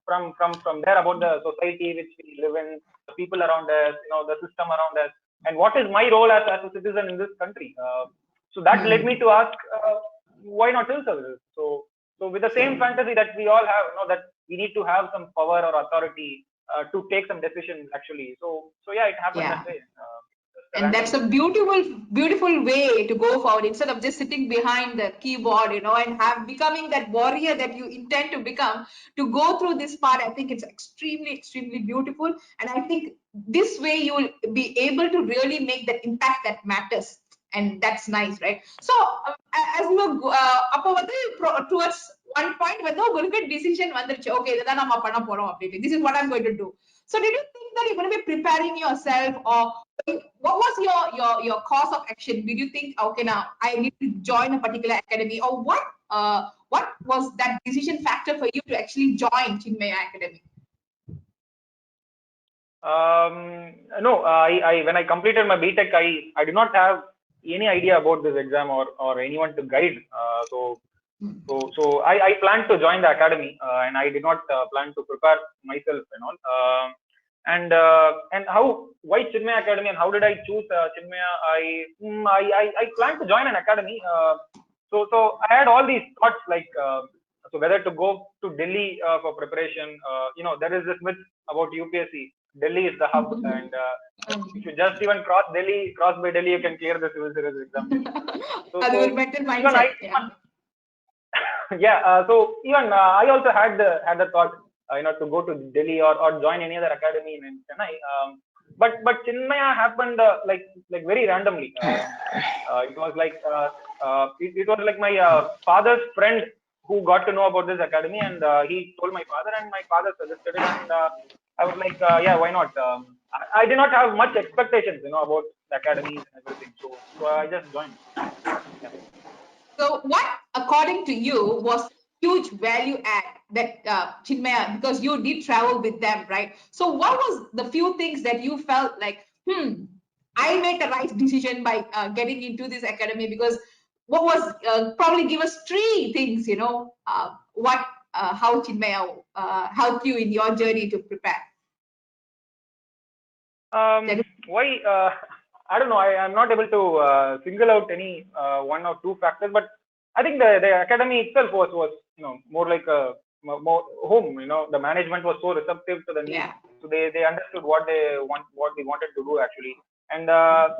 some things from there about the society which we live in, the people around us, the system around us, and what is my role as a citizen in this country. So that led me to ask, why not civil services? So with the same fantasy that we all have, that we need to have some power or authority to take some decisions actually. So yeah, it happened that way. And that's a beautiful way to go forward instead of just sitting behind the keyboard, and becoming that warrior that you intend to become. To go through this part, I think it's extremely beautiful. And I think this way you will be able to really make that impact that matters. And that's nice, right? So as you towards one point, when the decision, okay, this is what I'm going to do. So did you think that you're going to be preparing yourself, or what was your course of action? Did you think, okay, now I need to join a particular academy, or what was that decision factor for you to actually join Chinmaya Academy? No, I when I completed my BTech, I did not have any idea about this exam or anyone to guide. So I planned to join the academy, and I did not plan to prepare myself and all. And why Chinmaya Academy, and how did I choose Chinmaya? I planned to join an academy. So I had all these thoughts, like so whether to go to Delhi for preparation. There is this myth about UPSC. Delhi is the hub, and if you just even cross by Delhi, you can clear the civil service examination. So even I also had the thought, to go to Delhi or join any other academy in Chennai. But Chinmaya happened like very randomly. It was like it was like my father's friend who got to know about this academy, and he told my father, and my father suggested it, and I was like, yeah, why not? I did not have much expectations, about the academies and everything, so I just joined. Yeah. So what, according to you, was huge value add that Chinmaya, because you did travel with them, right? So what was the few things that you felt like, I made the right decision by getting into this academy? Because what was, probably give us 3 things, how Chinmaya helped you in your journey to prepare. Why? I don't know. I'm not able to single out any 1 or 2 factors, but I think the academy itself was more like a more home. The management was so receptive to the needs, so they understood what we wanted to do actually. And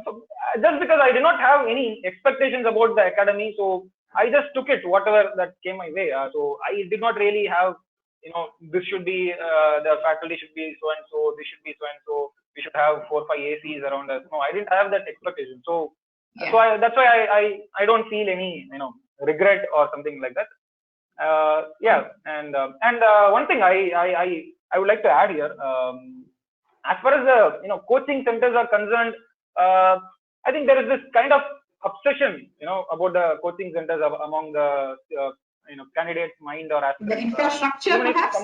so just because I did not have any expectations about the academy, so I just took it whatever that came my way. So I did not really have, this should be the faculty should be so and so, this should be so and so, we should have 4 or 5 ACs around us. No, I didn't have that expectation. So that's why I don't feel any regret or something like that. And one thing I would like to add here, as far as the coaching centers are concerned, I think there is this kind of obsession about the coaching centers among the candidates' mind or aspirants. The infrastructure, perhaps.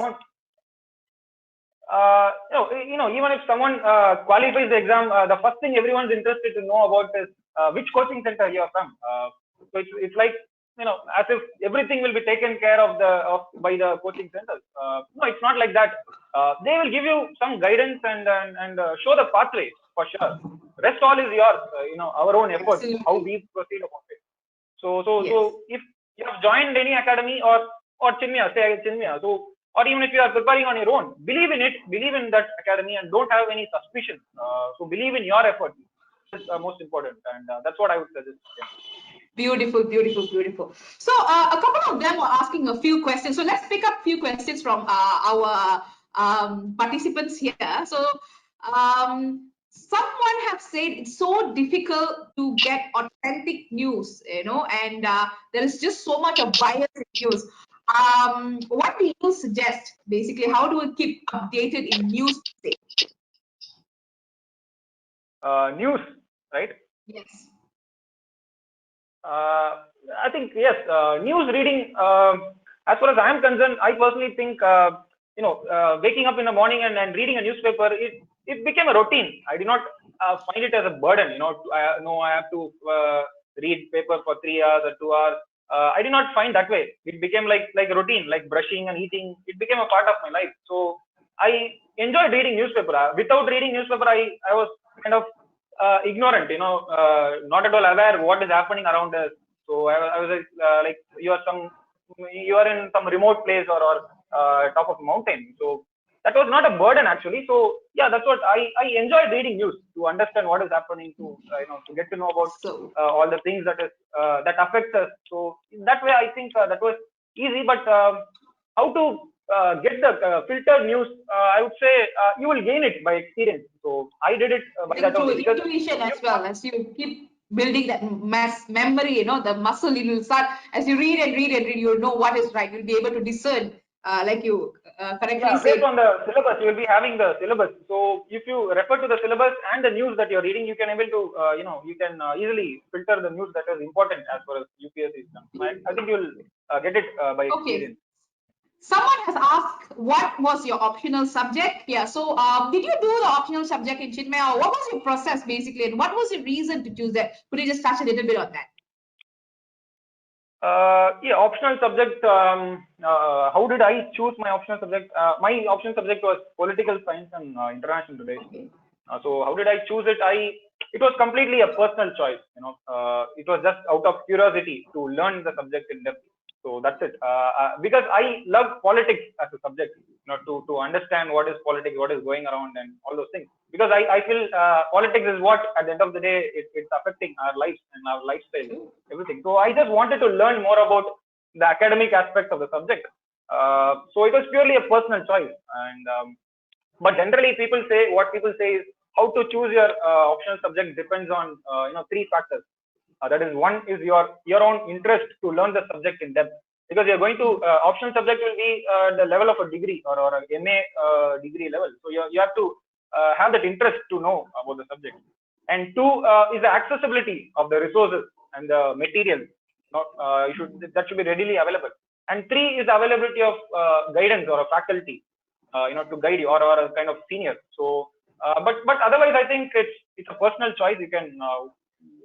Even if someone qualifies the exam, the first thing everyone's interested to know about is which coaching center you are from. So it's like, as if everything will be taken care of by the coaching centers. No, it's not like that. They will give you some guidance and show the pathway for sure. Rest all is yours. Our own efforts, how we proceed about it. So if you have joined any academy or Chinmaya, say Chinmaya, or even if you are preparing on your own, believe in it, believe in that academy, and don't have any suspicion. So believe in your effort. That's most important, and that's what I would suggest. Yeah. Beautiful. So a couple of them were asking a few questions. So let's pick up a few questions from our participants here. So someone have said it's so difficult to get authentic news, and there is just so much of bias in news. What do you suggest? Basically, how do we keep updated in news? News, right? Yes. I think yes. News reading. As far as I am concerned, I personally think waking up in the morning and reading a newspaper, it became a routine. I did not find it as a burden. I have to read paper for 3 hours or 2 hours. I did not find that way. It became like a routine, like brushing and eating. It became a part of my life. So I enjoyed reading newspaper. Without reading newspaper, I was kind of ignorant, not at all aware what is happening around us. So I was like you are in some remote place or top of a mountain. So that was not a burden actually. So yeah, that's what I enjoyed reading news to understand what is happening, to to get to know about So all the things that is that affects us. So in that way, I think that was easy. But how to get the filtered news? I would say you will gain it by experience. So I did it by that through only, because intuition as well, as you keep building that mass memory, the muscle, you will start as you read and read and read, you'll know what is right. You'll be able to discern, like you correctly yeah, based said. on the syllabus, you will be having the syllabus. So if you refer to the syllabus and the news that you're reading, you can able to, you can easily filter the news that is important as far as UPSC is concerned. I think you'll get it by Okay. experience. Someone has asked, what was your optional subject? Yeah, so did you do the optional subject in Chinmaya, or what was your process basically, and what was the reason to choose that? Could you just touch a little bit on that? Yeah, optional subject. How did I choose my optional subject? My optional subject was political science and international relations. Okay. So how did I choose it? It was completely a personal choice. It was just out of curiosity to learn the subject in depth. So that's it. Because I love politics as a subject. To understand what is politics, what is going around, and all those things. Because I feel politics is what, at the end of the day, it's affecting our lives and our lifestyle, everything. So I just wanted to learn more about the academic aspects of the subject. So it was purely a personal choice. And but generally, people say is how to choose your optional subject depends on three factors. That is, one is your own interest to learn the subject in depth, because you're going to optional subject will be the level of a degree, or a MA degree level. So you have to have that interest to know about the subject. And two is the accessibility of the resources and the materials. That should be readily available. And three is the availability of guidance or a faculty, to guide you, or a kind of senior. So, but otherwise, I think it's a personal choice. You can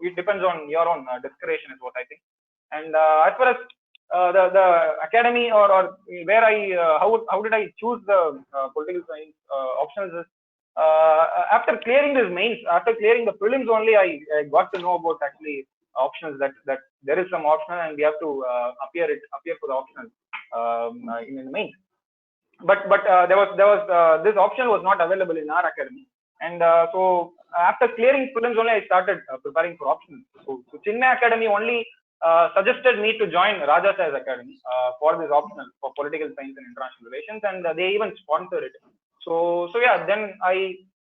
it depends on your own discretion, is what I think. And as far as the academy, or where how did I choose the political science options? Is after clearing this mains, after clearing the prelims only, I got to know about actually options, that there is some optional, and we have to appear for the optional in the mains. But there was this option was not available in our academy, and so after clearing prelims only, I started preparing for options. So Chinmaya Academy only suggested me to join Raja Sah's Academy for this optional for political science and international relations, and they even sponsored it. So yeah, then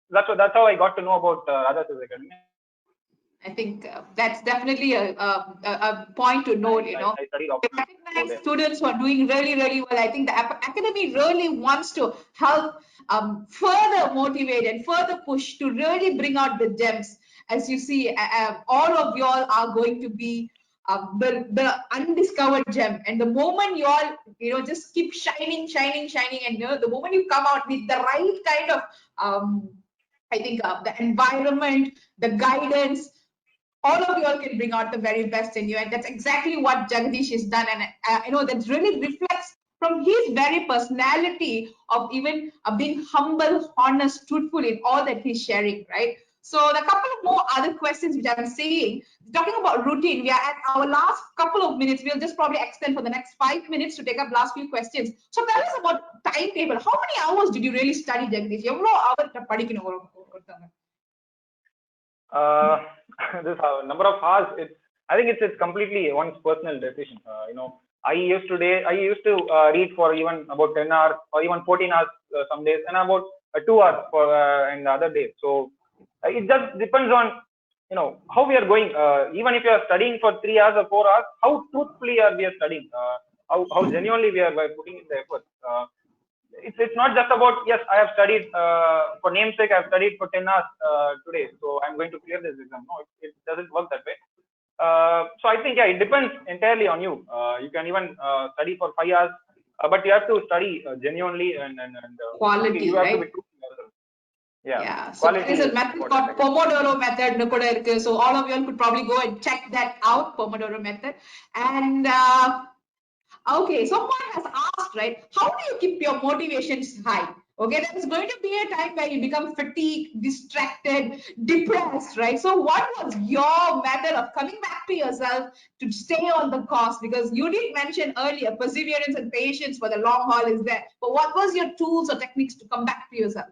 that's how I got to know about Raja Sah's Academy. I think that's definitely a point to note. I studied optional. Students who are doing really, really well. I think the academy really wants to help further motivate and further push to really bring out the gems. As you see, all of y'all are going to be the undiscovered gem. And the moment you all, just keep shining, and the moment you come out with the right kind of, I think the environment, the guidance, all of you all can bring out the very best in you, and that's exactly what Jagdish has done. And that really reflects from his very personality of even being humble, honest, truthful in all that he's sharing, right? So the couple of more other questions which I'm seeing, talking about routine, we are at our last couple of minutes. We'll just probably extend for the next 5 minutes to take up last few questions. So tell us about timetable. How many hours did you really study, Jagdish? எவ்வளவு hours படிக்கணும் ஒருத்தங்க? This number of hours, I think it's completely one's personal decision. I used to read for even about 10 hours or even 14 hours some days, and about 2 hours for in the other days. So it just depends on how we are going. Even if you are studying for 3 hours or 4 hours, how truthfully are we studying? How genuinely we are by putting in the effort. It's not just about, yes, I have studied for namesake, I have studied for 10 hours today, so I'm going to clear this exam. No, it doesn't work that way. So I think, yeah, it depends entirely on you. You can even study for 5 hours, but you have to study genuinely and quality, you have right? to be true to yourself. Yeah. So there is a method called Pomodoro method. So all of you all could probably go and check that out, Pomodoro method. And okay, someone has asked, right, how do you keep your motivations high? Okay, there is going to be a time where you become fatigued, distracted, depressed, right? So what was your method of coming back to yourself to stay on the course? Because you did mention earlier, perseverance and patience for the long haul is there. But what was your tools or techniques to come back to yourself?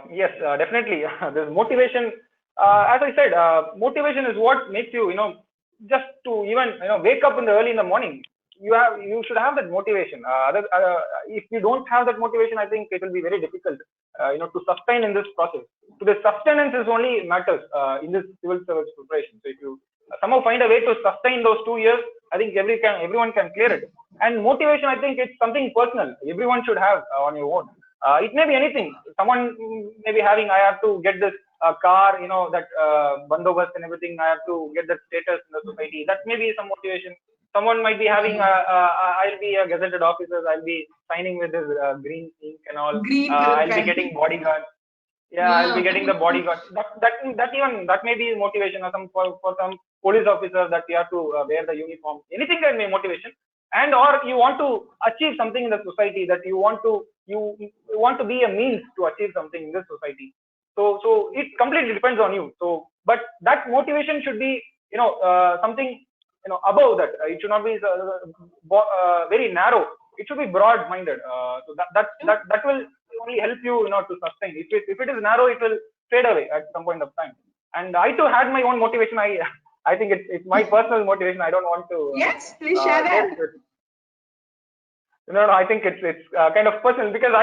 Yes, definitely. There's motivation. As I said, motivation is what makes you, just to even, wake up early in the morning. You should have that motivation. If you don't have that motivation, I think it will be very difficult, to sustain in this process. So the sustenance is only matters in this civil service preparation. So if you somehow find a way to sustain those 2 years, I think everyone can clear it. And motivation, I think it's something personal. Everyone should have on your own. It may be anything. Someone may be having, I have to get this car, that bandobast and everything. I have to get that status in the society. That may be some motivation. Someone might be having, I'll be a gazetted officer. I'll be signing with this green ink and all. Green I'll be pen. getting bodyguard. Yeah, I'll be getting the bodyguard. That may be motivation. Or for some police officer that you have to wear the uniform. Anything can be motivation. And or you want to achieve something in the society, that you want to be a means to achieve something in this society. So it completely depends on you. So, but that motivation should be, something, above that. It should not be very narrow. It should be broad-minded. So that will only help you, to sustain. If it is narrow, it will fade away at some point of time. And I too had my own motivation. I think it's my personal motivation. I don't want to. Yes, please share that. No, I think it's kind of personal, because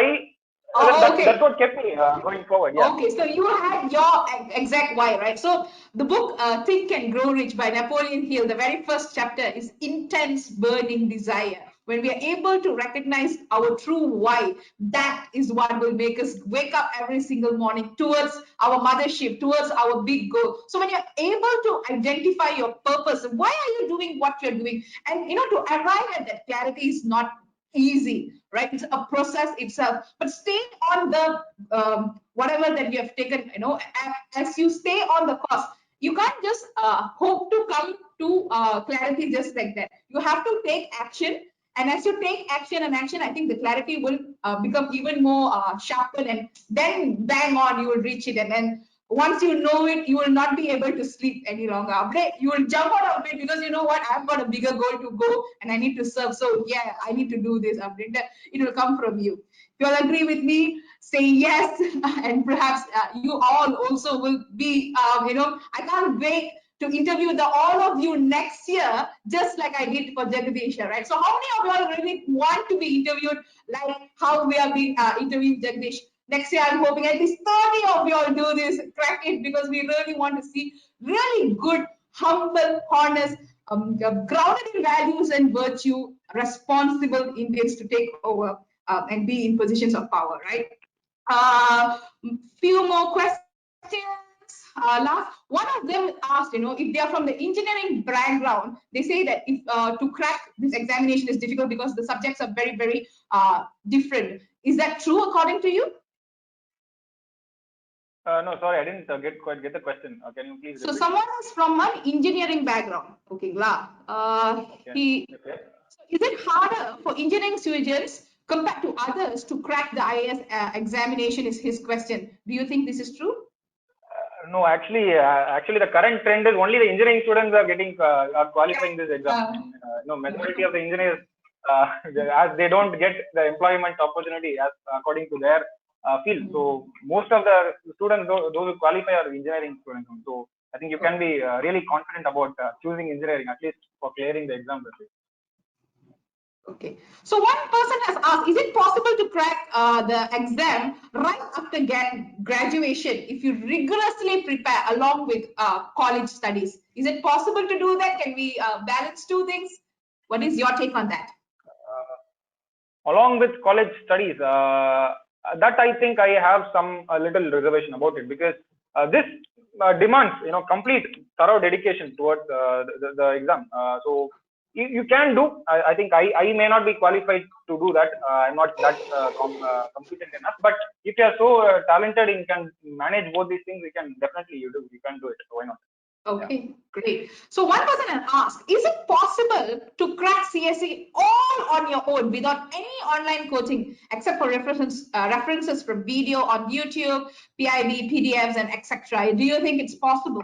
Okay. that's what kept me going forward. Yeah. Okay, so you had your exact why, right? So the book Think and Grow Rich by Napoleon Hill, the very first chapter is intense burning desire. When we are able to recognize our true why, that is what will make us wake up every single morning towards our mothership, towards our big goal. So when you're able to identify your purpose, why are you doing what you're doing? And to arrive at that clarity is not easy, right? It's a process itself, but stay on the whatever that you have taken, as you stay on the course, you can't just hope to come to clarity just like that. You have to take action, and as you take action, I think the clarity will become even more sharper, and then bang on, you will reach it. And then once you know it, you will not be able to sleep any longer. You will jump out of bed, because you know what, I've got a bigger goal to go and I need to serve. So yeah, I need to do this. It will come from you. If you all agree with me, say yes. And perhaps you all also will be, I can't wait to interview all of you next year, just like I did for Jagdisha, right? So how many of you all really want to be interviewed like how we have been interviewing Jagdish? Next year, I'm hoping at least 30 of you all do this, crack it, because we really want to see really good, humble, honest, grounded in values and virtue, responsible Indians to take over and be in positions of power, right? Few more questions. Last, one of them asked, if they are from the engineering background, they say that if to crack this examination is difficult because the subjects are very, very different. Is that true according to you? No, sorry, I didn't quite get the question. Can you please repeat? So someone is from an engineering background. Okay, Okay. So is it harder for engineering students compared to others to crack the IAS examination? Is his question. Do you think this is true? No, actually, the current trend is only the engineering students are qualifying this exam. Majority of the engineers, as they don't get the employment opportunity as according to their field. So most of the students, those who qualify, are engineering students. So I think you can be really confident about choosing engineering, at least for clearing the exam. Okay. So one person has asked, is it possible to crack the exam right after graduation if you rigorously prepare along with college studies? Is it possible to do that? Can we balance two things? What is your take on that? Along with college studies, that I think I have a little reservation about it, because this demands complete thorough dedication towards the exam. So you can do. I think I may not be qualified to do that. I'm not that competent enough. But if you are so talented and can manage both these things, you can definitely you can do it. So why not? Okay, great. So one person has asked, is it possible to crack CSE all on your own without any online coaching except for references from video on YouTube, PIB, PDFs, and etc. Do you think it's possible?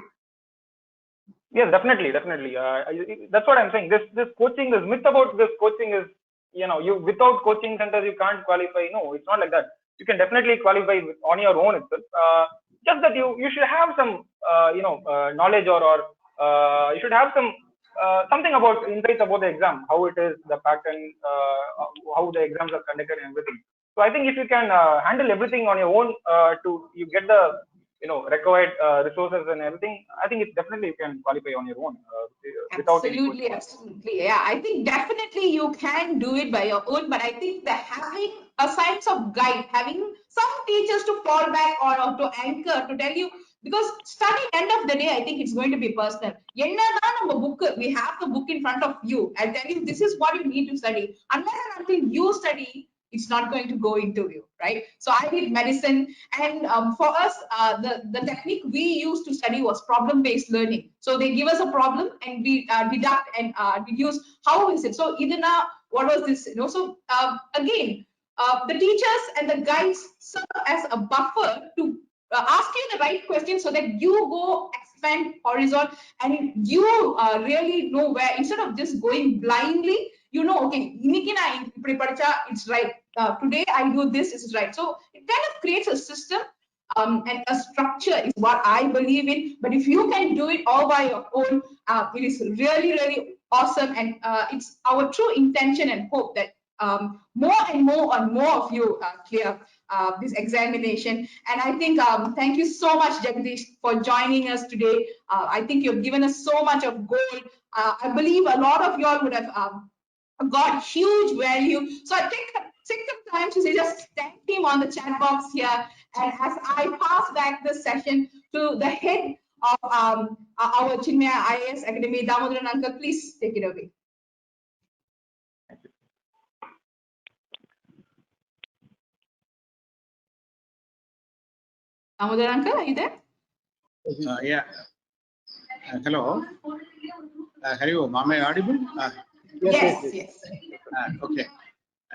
Yes, definitely. That's what I'm saying. This coaching, this myth about this coaching is, you without coaching centers you can't qualify. No, it's not like that. You can definitely qualify on your own itself. Just that you should have some knowledge or you should have some something about insights about the exam, how it is, the pattern, how the exams are conducted and everything. So I think if you can handle everything on your own, you get the required resources and everything, I think it's definitely you can qualify on your own without any coaching. Absolutely. Yeah, I think definitely you can do it by your own, but I think that having a sense of guide, having some teachers to fall back on or to anchor to tell you, because study end of the day, I think it's going to be personal. We have the book in front of you. I tell you, this is what you need to study. Unless and until you study, it's not going to go into you, right? So I did medicine, and for us, the technique we used to study was problem-based learning. So they give us a problem, and we deduct and deduce how is it. So Idina, what was this? So again, the teachers and the guides serve as a buffer to ask you the right question so that you go expand horizon and you really know where, instead of just going blindly, okay, it's right. Today I do this, is right. So it kind of creates a system and a structure is what I believe in. But if you can do it all by your own, it is really, really awesome. And it's our true intention and hope that more and more of you clear this examination. And I think thank you so much, Jagdish, for joining us today. I think you've given us so much of gold. I believe a lot of y'all would have got huge value. So I think take some time to say, just thank him on the chat box here. And as I pass back this session to the head of our Chinmaya IAS Academy, Damodaran Uncle, please take it away. Damodaran Uncle, are you there? Yeah. Hello. Hari Om. Am I audible? Yes. Okay.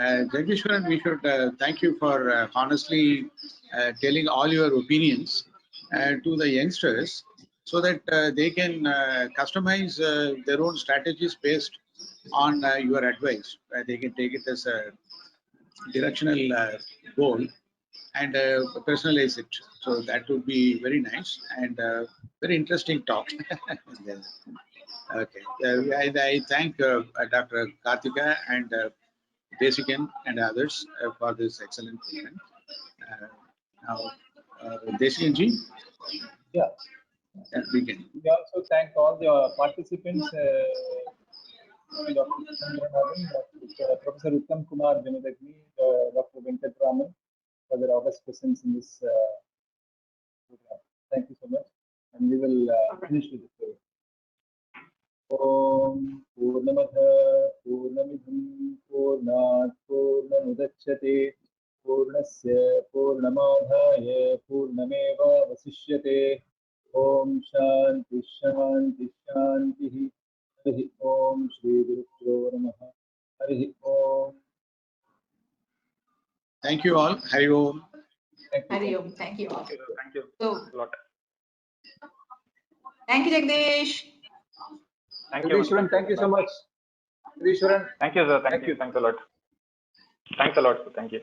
Jagdishwaran, we should thank you for honestly telling all your opinions to the youngsters so that they can customize their own strategies based on your advice. They can take it as a directional goal and personalize it. So that would be very nice and very interesting talk. Okay. I thank Dr. Karthika and Desikan and others for this excellent program. Now, Desikan ji, Yeah. begin. We also thank all the participants, Dr. Chandranathan, Professor Uttam Kumar Janadagni, Dr. Venkatraman, for their august presence in this program. Thank you so much. And we will finish with the prayer. Om Purnamada Purnamidham Purnat Purnamudachyate Purnasya Purnamadhaya Purnameva Vasishyate. Om Shanti Shanti Shanti. Hari Om Shri Guru Namaha. Hari Om. Thank you all. Hari Om. Hari Om. Thank you all. Thank you So, a lot. thank you, Jagdish. Thank you. Jagdishwaran, thank you so much. Jagdishwaran. Thank you, sir. Thank you. Thanks a lot. Thanks a lot, sir. Thank you.